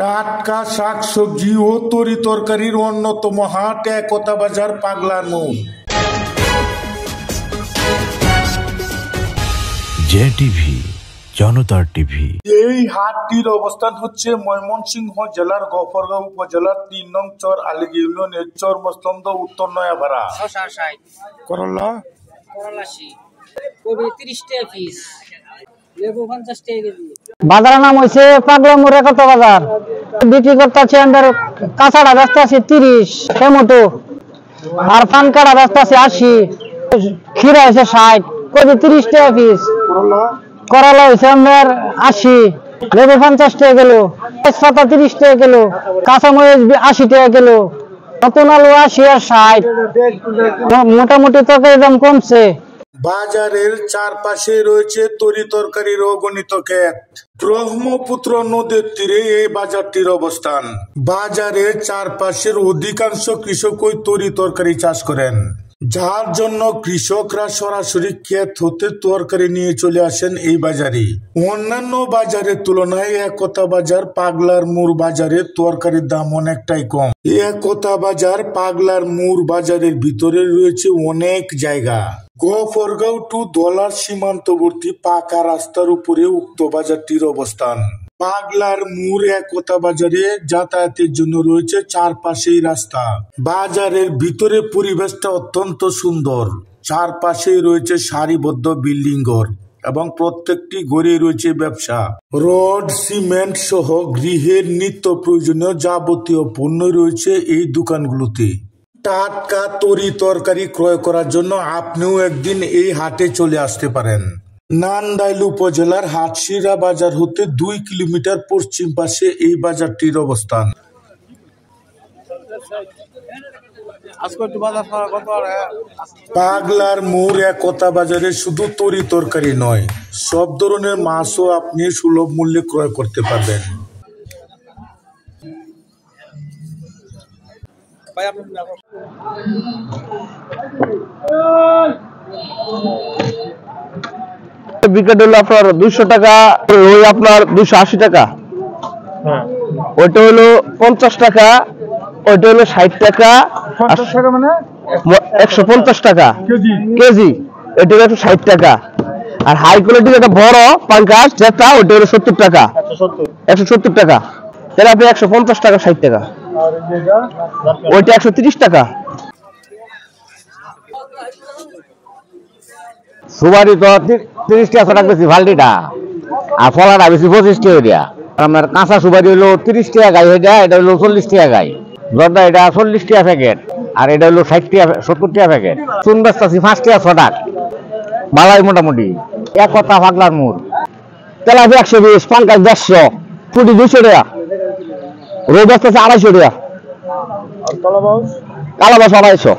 টাটকা শাকসবজি ও তরিতরকারির অন্যতম হাট একতা বাজার পাগলার মোড়। জে টিভি, জনতার টিভি। এই হাটটির অবস্থান হচ্ছে ময়মনসিংহ জেলার গফরগাঁও উপজেলার ৩ নং চর আলীগি ইউনিয়নের চর মস্তন্দ উত্তর নয়াপাড়া। করলা বাজারের নাম হয়েছে পাগলা মোড় একতা বাজার। বিক্রি করতেছে আমাদের কাঁচাড়া রাস্তা আছে 30, টমেটো আর পানকাড়া রাস্তা আছে 80, ক্ষীরা হয়েছে 60, কবি 30 টাকা পিস, করলা হয়েছে আমাদের 80, লেবু 50 টাকা কিলো, তেজপাতা 30 টাকা কিলো, কাঁচামরিচ 80 টাকা কিলো, নতুন আলু 80 আর 60। মোটামুটি তরকারির দাম কমছে। বাজারের চারপাশে রয়েছে তরিতরকারির অগণিত ক্ষেত। ব্রহ্মপুত্র নদীর তীরে এই বাজারটির অবস্থান। বাজারের চারপাশের অধিকাংশ কৃষকই তরিতরকারি চাষ করেন, যার জন্য কৃষকরা সরাসরি ক্ষেত হতে তরকারি নিয়ে চলে আসেন এই বাজারে। অন্যান্য বাজারের তুলনায় একতা বাজার পাগলার মোড় বাজারে তরকারির দাম অনেকটাই কম। একতা বাজার পাগলার মোড় বাজারের ভিতরে রয়েছে অনেক জায়গা। গফরগাঁও টু দলার সীমান্তবর্তী পাকা রাস্তার উপরে উক্ত বাজারটির অবস্থান। পাগলার মোড় একতা বাজারে যাতায়াতের জন্য রয়েছে চারপাশেই রাস্তা। বাজারের ভিতরে পরিবেশটা অত্যন্ত সুন্দর। চারপাশে রয়েছে সারিবদ্ধ বিল্ডিং ঘর এবং প্রত্যেকটি ঘরে রয়েছে ব্যবসা। রড, সিমেন্ট সহ গৃহের নিত্য প্রয়োজনীয় যাবতীয় পণ্য রয়েছে এই দোকানগুলোতে। টাটকা তরিতরকারি ক্রয় করার জন্য আপনিও একদিন এই হাটে চলে আসতে পারেন। নান্দাইল উপজেলার হাটশিরা বাজার হতে 2 কিলোমিটার পশ্চিম পাশে এই বাজারটির অবস্থান। পাগলার মোড় একতা বাজারে শুধু তরিতরকারি নয়, সব ধরনের মাছও আপনি সুলভ মূল্যে ক্রয় করতে পারবেন। বিকেট হলো আপনার 200 টাকা, ওই আপনার 280 টাকা, ওইটা হলো 50 টাকা, ওইটা হলো 60 টাকা, মানে 150 টাকা কেজি, এটা হলো 160 টাকা। আর হাই কোয়ালিটির একটা বড় পাঙ্কাশ যেটা, ওইটা হলো 70 টাকা, 170 টাকা। তাহলে আপনি 150 টাকা, 60 টাকা, ওইটা 130 টাকা। সুবারি তো 30 টাকা বেশি ভালটিটা, আর ফলাটা বেশি 25 টাকা দিয়া। আপনার কাঁচা সুবারি হলো 30 টাকা গাই, এটা হলো 40 টাকা গাই। জর্দা এটা 40 টাকা প্যাকেট, আর এটা হলো 60 টাকা 70 টাকা প্যাকেট। চুন বেচতাছি 5 টাকা 6 টাকা বালাই মোটামুটি। একতা পাগলার মোড়। তেলাপিয়া 120, পাঙ্কাশ 150, পুটি 200 টাকা, রোজ বেচতেছে 250 টাকা, কালাবাস 250।